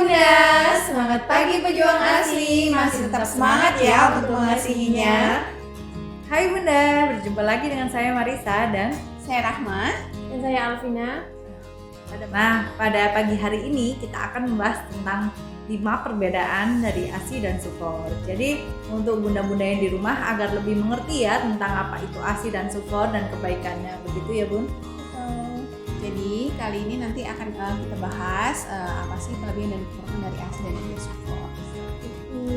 Bunda, semangat pagi pejuang ASI, masih tetap semangat ya untuk mengasihinya. Hai Bunda, berjumpa lagi dengan saya Marisa dan Saya Rahma. Dan saya Alvina. Nah, pada pagi hari ini kita akan membahas tentang 5 perbedaan dari ASI dan SUFOR. Jadi untuk bunda-bunda yang di rumah agar lebih mengerti ya tentang apa itu ASI dan SUFOR dan kebaikannya, begitu ya Bun? Jadi kali ini nanti akan kita bahas apa sih kelebihan dan kekurangan dari ASI dan juga SUFOR.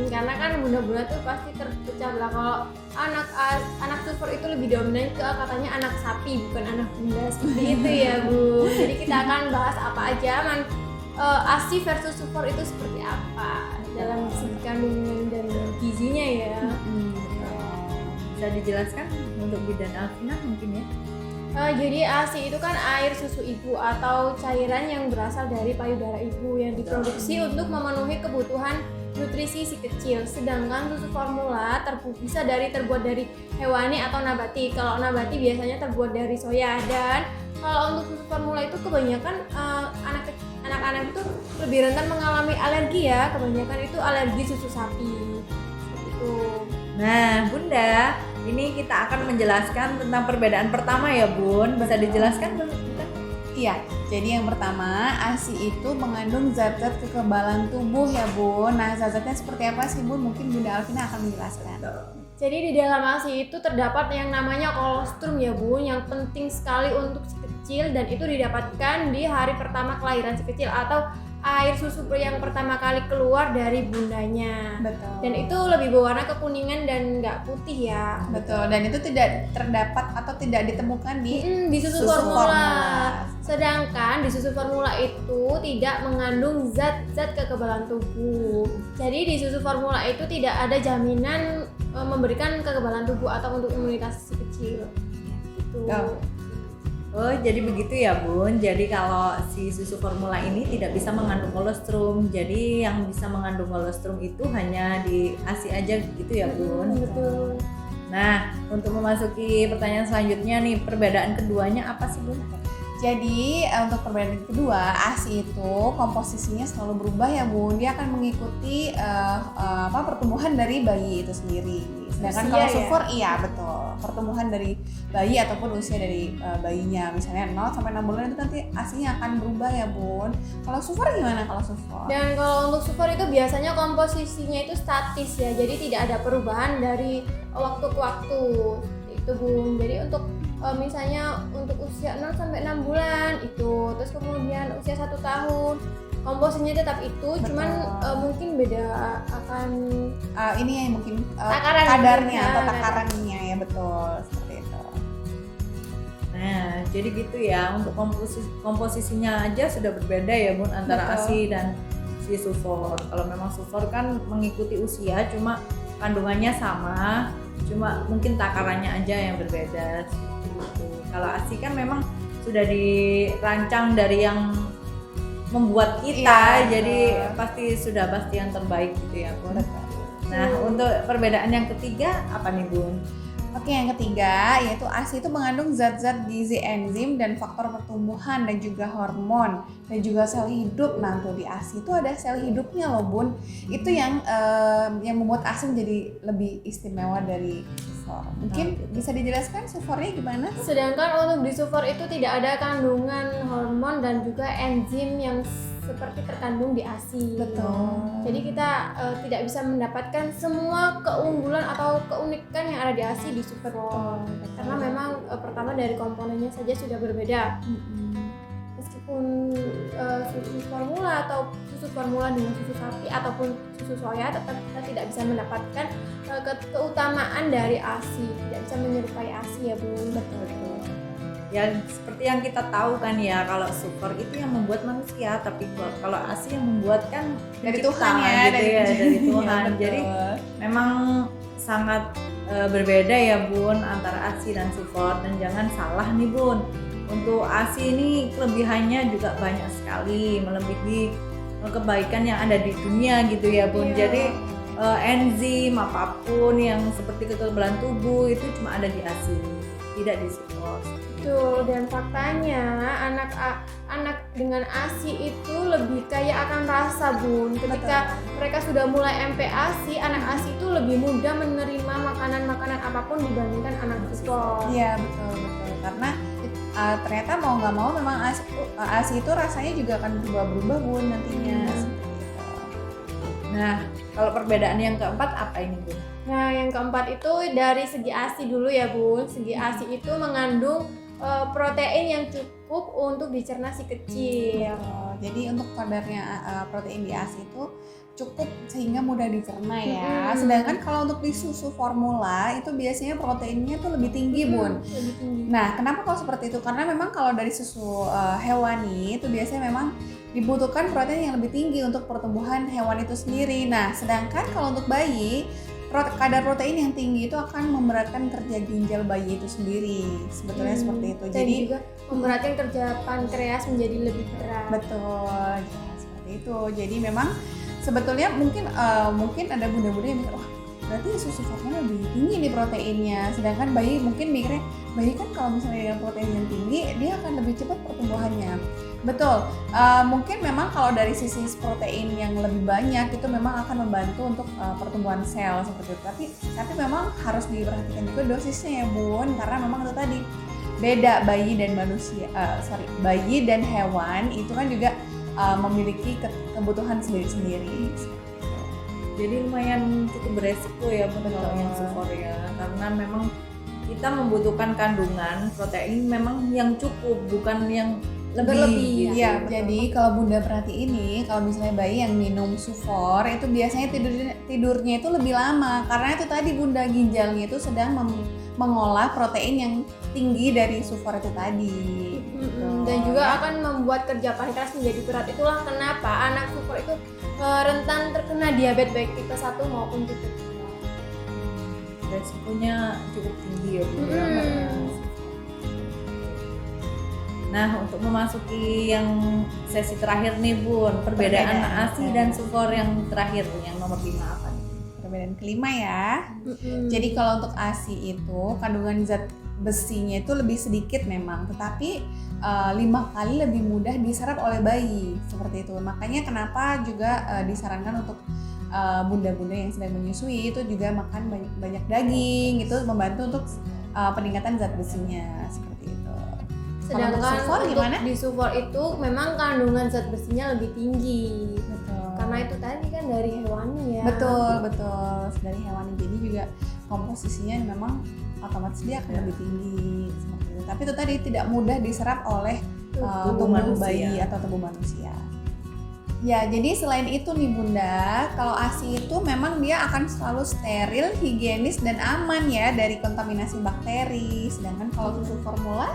Karena kan bunda-bunda tuh pasti terpecah belah kalau anak SUFOR itu lebih dominan ke katanya anak sapi bukan anak bunda seperti itu ya Bu. Jadi kita akan bahas apa aja ASI versus SUFOR itu seperti apa dalam segi kandungan dan gizinya ya. Bisa dijelaskan untuk bidan Alvina mungkin ya? Jadi ASI itu kan air susu ibu atau cairan yang berasal dari payudara ibu yang diproduksi untuk memenuhi kebutuhan nutrisi si kecil. Sedangkan susu formula terbuat dari hewani atau nabati. Kalau nabati biasanya terbuat dari soya, dan kalau untuk susu formula itu kebanyakan anak-anak itu lebih rentan mengalami alergi ya. Kebanyakan itu alergi susu sapi. Seperti itu. Nah Bunda, ini kita akan menjelaskan tentang perbedaan pertama ya Bun. Bisa dijelaskan Bun? Iya, jadi yang pertama ASI itu mengandung zat-zat kekebalan tubuh ya Bun. Nah zat-zatnya seperti apa sih Bun? Mungkin Bunda Alvina akan menjelaskan. Jadi di dalam ASI itu terdapat yang namanya kolostrum ya Bun, yang penting sekali untuk si kecil, dan itu didapatkan di hari pertama kelahiran si kecil atau air susu yang pertama kali keluar dari bundanya. Betul. Dan itu lebih berwarna kekuningan dan nggak putih ya. Betul, dan itu tidak terdapat atau tidak ditemukan di susu formula. Sedangkan di susu formula itu tidak mengandung zat-zat kekebalan tubuh. Jadi di susu formula itu tidak ada jaminan memberikan kekebalan tubuh atau untuk imunitas si kecil. Gitu. Oh jadi begitu ya Bun. Jadi kalau si susu formula ini tidak bisa mengandung kolostrum. Jadi yang bisa mengandung kolostrum itu hanya di ASI aja gitu ya Bun. Betul. Nah untuk memasuki pertanyaan selanjutnya nih, perbedaan keduanya apa sih Bun? Jadi untuk perbedaan kedua, ASI itu komposisinya selalu berubah ya Bun. Dia akan mengikuti pertumbuhan dari bayi itu sendiri. Sedangkan kalau SUFOR iya betul, pertumbuhan dari bayi ataupun usia dari bayinya. Misalnya 0 sampai 6 bulan itu nanti ASI-nya akan berubah ya Bun. Kalau SUFOR gimana kalau SUFOR? Dan kalau untuk SUFOR itu biasanya komposisinya itu statis ya. Jadi tidak ada perubahan dari waktu ke waktu. Itu Bun. Jadi untuk misalnya untuk usia 0 sampai 6 bulan itu, terus kemudian usia 1 tahun komposisinya tetap itu. Betul. Cuman mungkin beda akan ini ya mungkin kadarnya atau takarannya ya, betul seperti itu. Nah jadi gitu ya, untuk komposisinya aja sudah berbeda ya Bun antara ASI dan si SUFOR. Kalau memang SUFOR kan mengikuti usia, cuma kandungannya sama, cuma mungkin takarannya aja yang berbeda. Kalau ASI kan memang sudah dirancang dari yang membuat kita, jadi pasti yang terbaik gitu ya Bun. Nah untuk perbedaan yang ketiga apa nih Bun? Oke, yang ketiga yaitu ASI itu mengandung zat-zat gizi, enzim dan faktor pertumbuhan dan juga hormon dan juga sel hidup. Nah tuh di ASI itu ada sel hidupnya loh Bun. Itu yang membuat ASI menjadi lebih istimewa dari SUFOR. Mungkin bisa dijelaskan SUFORnya gimana? Sedangkan untuk di SUFOR itu tidak ada kandungan hormon dan juga enzim yang seperti terkandung di ASI. Betul. Jadi kita tidak bisa mendapatkan semua keunggulan atau keunikan yang ada di ASI di SUFOR. Karena memang pertama dari komponennya saja sudah berbeda. Meskipun susu formula atau susu formula dengan susu sapi ataupun susu soya, tetap kita tidak bisa mendapatkan keutamaan dari ASI, tidak bisa menyerupai ASI ya Bun. Betul. Ya seperti yang kita tahu kan ya, kalau SUFOR itu yang membuat manusia, tapi kalau ASI yang membuat kan dari Tuhan ya, gitu dari Tuhan. Ya, jadi memang sangat berbeda ya Bun antara ASI dan SUFOR. Dan jangan salah nih Bun, untuk ASI ini kelebihannya juga banyak sekali, melebihi kebaikan yang ada di dunia gitu ya Bun. Jadi enzim apapun yang seperti kekebalan tubuh itu cuma ada di ASI, tidak di SUFOR. Betul, dan faktanya anak dengan ASI itu lebih kayak akan rasa Bun. Ketika mereka sudah mulai MPASI, anak ASI itu lebih mudah menerima makanan-makanan apapun dibandingkan anak support. Iya betul. Karena ternyata mau nggak mau memang ASI itu rasanya juga akan berubah-berubah Bun nantinya. Seperti itu. Nah, kalau perbedaan yang keempat apa ini Bun? Nah, yang keempat itu dari segi ASI dulu ya Bun. Segi ASI itu mengandung protein yang cukup untuk dicerna si kecil. Jadi untuk kadarnya protein di ASI itu cukup sehingga mudah dicerna ya. Sedangkan kalau untuk di susu formula itu biasanya proteinnya tuh lebih tinggi Bun. Lebih tinggi. Nah, kenapa kalau seperti itu? Karena memang kalau dari susu hewani itu biasanya memang dibutuhkan protein yang lebih tinggi untuk pertumbuhan hewan itu sendiri. Nah, sedangkan kalau untuk bayi kadar protein yang tinggi itu akan memberatkan kerja ginjal bayi itu sendiri. Sebetulnya seperti itu. Dan Jadi juga memberatkan kerja pankreas menjadi lebih berat. betul, ya, seperti itu. Jadi memang sebetulnya mungkin ada bunda-bunda yang mikir, wah berarti susu formula lebih tinggi nih proteinnya. Sedangkan bayi mungkin mikirnya, bayi kan kalau misalnya dengan protein yang tinggi, dia akan lebih cepat pertumbuhannya. Betul, mungkin memang kalau dari sisi protein yang lebih banyak itu memang akan membantu untuk pertumbuhan sel seperti itu. Tapi memang harus diperhatikan juga dosisnya ya Bun, karena memang itu tadi beda bayi dan hewan itu kan juga memiliki kebutuhan sendiri-sendiri. Jadi lumayan cukup beresiko ya Bun kalau yang sufor ya, karena memang kita membutuhkan kandungan protein memang yang cukup, bukan yang lebih. Iya, jadi kalau bunda perhati ini, kalau misalnya bayi yang minum sufor itu biasanya tidurnya itu lebih lama karena itu tadi bunda ginjalnya itu sedang mengolah protein yang tinggi dari sufor itu tadi. Dan juga akan membuat kerja pankreas menjadi berat. Itulah kenapa anak sufor itu rentan terkena diabetes baik tipe 1 maupun tipe 2. Resikonya cukup tinggi ya Bun. Nah, untuk memasuki yang sesi terakhir nih Bun, perbedaan ASI dan sufor yang terakhir, yang nomor 5 apa nih? Perbedaan kelima ya. Jadi kalau untuk ASI itu kandungan zat besinya itu lebih sedikit memang, tetapi 5 kali lebih mudah diserap oleh bayi seperti itu. Makanya kenapa juga disarankan untuk bunda-bunda yang sedang menyusui itu juga makan banyak daging, itu membantu untuk peningkatan zat besinya seperti itu. Sedangkan sufor untuk gimana? di sufor itu memang kandungan zat besinya lebih tinggi. Betul. Karena itu tadi kan dari hewani ya. Betul. Dari hewani, jadi juga komposisinya memang otomatis dia akan lebih tinggi seperti itu. Tapi itu tadi tidak mudah diserap oleh tubuh bayi atau tubuh manusia. Ya, jadi selain itu nih Bunda, kalau ASI itu memang dia akan selalu steril, higienis dan aman ya dari kontaminasi bakteri. Sedangkan kalau susu formula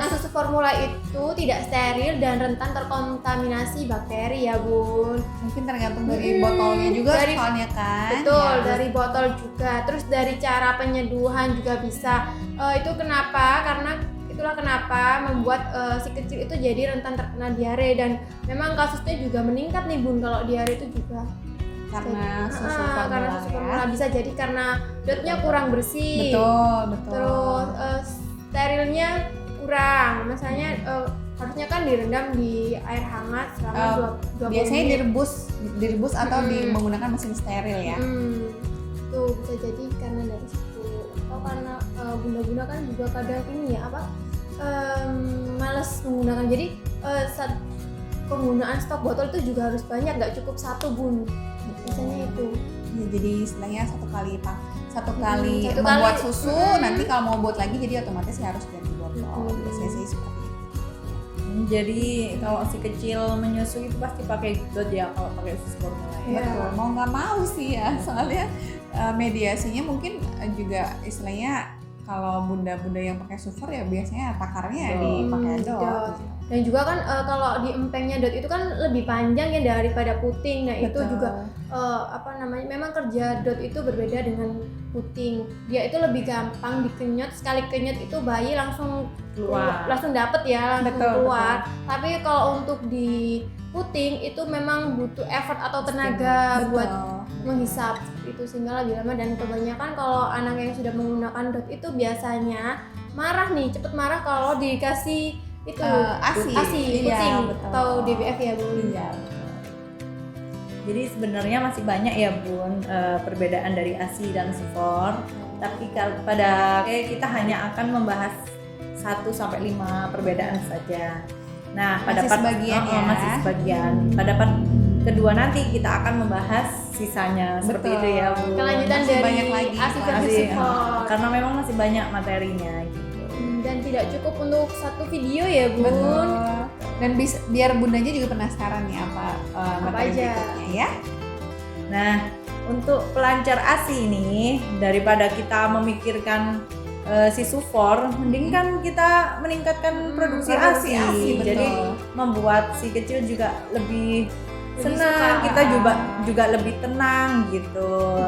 susu formula itu tidak steril dan rentan terkontaminasi bakteri ya Bun. mungkin tergantung dari botolnya juga soalnya kan. Betul, ya. dari botol juga. Terus dari cara penyeduhan juga bisa. Itu kenapa? Itulah kenapa membuat si kecil itu jadi rentan terkena diare, dan memang kasusnya juga meningkat nih Bun kalau diare itu juga karena susu formula. Karena susu formula bisa jadi karena dotnya kurang bersih. Betul. Terus sterilnya kurang. Misalnya harusnya kan direndam di air hangat selama 20 biasanya menit. direbus atau menggunakan mesin steril ya. Tuh bisa jadi karena dari situ, atau karena bunda-bunda kan juga kadang ini ya males menggunakan, jadi penggunaan stok botol itu juga harus banyak, nggak cukup satu Bun. Biasanya itu ya, jadi istilahnya satu kali membuat susu, nanti kalau mau buat lagi jadi otomatis harus ganti botol. Biasanya sih seperti itu. Jadi kalau si kecil menyusui itu pasti pakai dot ya kalau pakai susu formula ya. Betul, mau nggak mau sih ya, soalnya mediasinya mungkin juga istilahnya kalau bunda-bunda yang pakai sufor ya biasanya takarnya dipakai dot. Dan juga kan kalau di empengnya dot itu kan lebih panjang ya daripada puting. Nah itu juga memang kerja dot itu berbeda dengan puting. Dia itu lebih gampang dikenyot, sekali kenyot itu bayi langsung dapet ya, langsung keluar. Tapi kalau untuk di puting itu memang butuh effort atau tenaga buat menghisap itu, sehingga lebih lama. Dan kebanyakan kalau anak yang sudah menggunakan dot itu biasanya cepet marah kalau dikasih itu ASI. kucing Iya, betul. atau DBF ya Bun. Iya. Jadi sebenarnya masih banyak ya Bun perbedaan dari ASI dan SUFOR. Tapi pada kita hanya akan membahas 1-5 perbedaan saja. Nah, pada Masih sebagian ya. masih sebagian. Pada part kedua nanti kita akan membahas sisanya seperti Betul. itu ya Bu. Kelanjutan Masih dari banyak lagi ASI versi Masih, SUFOR. karena memang masih banyak materinya gitu. Dan tidak cukup untuk satu video ya Bun. Betul. Dan biar bundanya juga penasaran nih apa materi aja. berikutnya ya. Nah, untuk pelancar ASI ini daripada kita memikirkan si SUFOR, mending kan kita meningkatkan produksi produksi ASI. ASI, betul. Jadi membuat si kecil juga lebih Lebih senang, suka. kita juga lebih tenang gitu.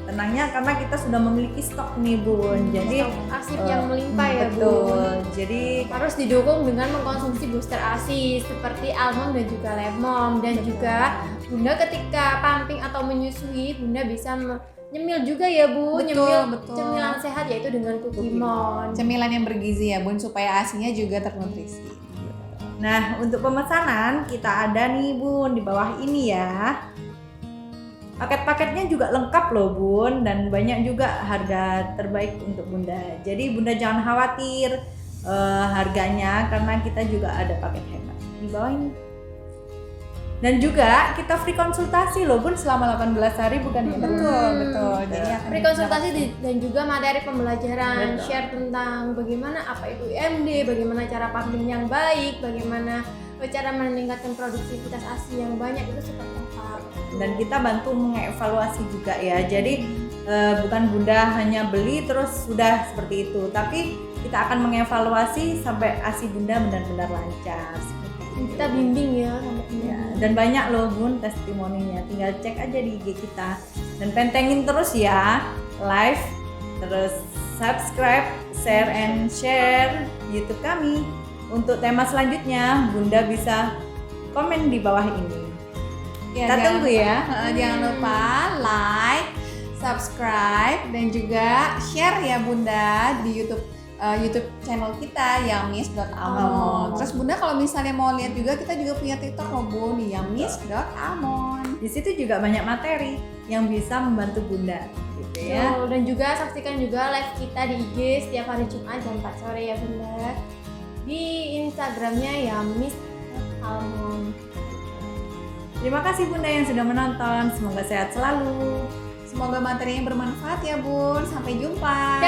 Tenangnya karena kita sudah memiliki stok nih Bun. Jadi ASI yang melimpah ya Bun. betul. Jadi Harus didukung dengan mengkonsumsi booster ASI seperti almond dan juga lemon, dan juga Bunda ketika pumping atau menyusui Bunda bisa nyemil juga ya Bu, Betul, nyemil betul. cemilan sehat yaitu dengan Cookiemon. Cemilan yang bergizi ya Bun supaya ASI-nya juga ternutrisi. nah, untuk pemesanan kita ada nih Bun di bawah ini ya. Paket-paketnya juga lengkap loh Bun, dan banyak juga harga terbaik untuk Bunda. Jadi Bunda jangan khawatir harganya, karena kita juga ada paket hemat di bawah ini. Dan juga kita free konsultasi loh Bun selama 18 hari, bukan ya Bun? Betul. Jadi akan Free konsultasi dan juga materi pembelajaran, Betul. share tentang bagaimana apa itu IMD, bagaimana cara pumping yang baik, bagaimana cara meningkatkan produktivitas ASI yang banyak itu seperti apa. Dan kita bantu mengevaluasi juga ya. Jadi bukan Bunda hanya beli terus sudah seperti itu, tapi kita akan mengevaluasi sampai ASI Bunda benar-benar lancar. Kita bimbing ya sampai Ya, dan banyak loh Bun testimoninya, tinggal cek aja di IG kita. Dan pentengin terus ya, live, terus subscribe, share YouTube kami. Untuk tema selanjutnya Bunda bisa komen di bawah ini. Ya, Kita tunggu ya. Jangan lupa like, subscribe, dan juga share ya Bunda di YouTube channel kita yummies.almond. Terus Bunda kalau misalnya mau lihat juga, kita juga punya TikTok loh Bun, yummies.almond. Di situ juga banyak materi yang bisa membantu Bunda gitu ya. Dan juga saksikan juga live kita di IG setiap hari Jumat jam 4 sore ya Bunda. Di Instagramnya yummies.almond. Terima kasih Bunda yang sudah menonton. Semoga sehat selalu. Semoga materinya bermanfaat ya Bun. Sampai jumpa.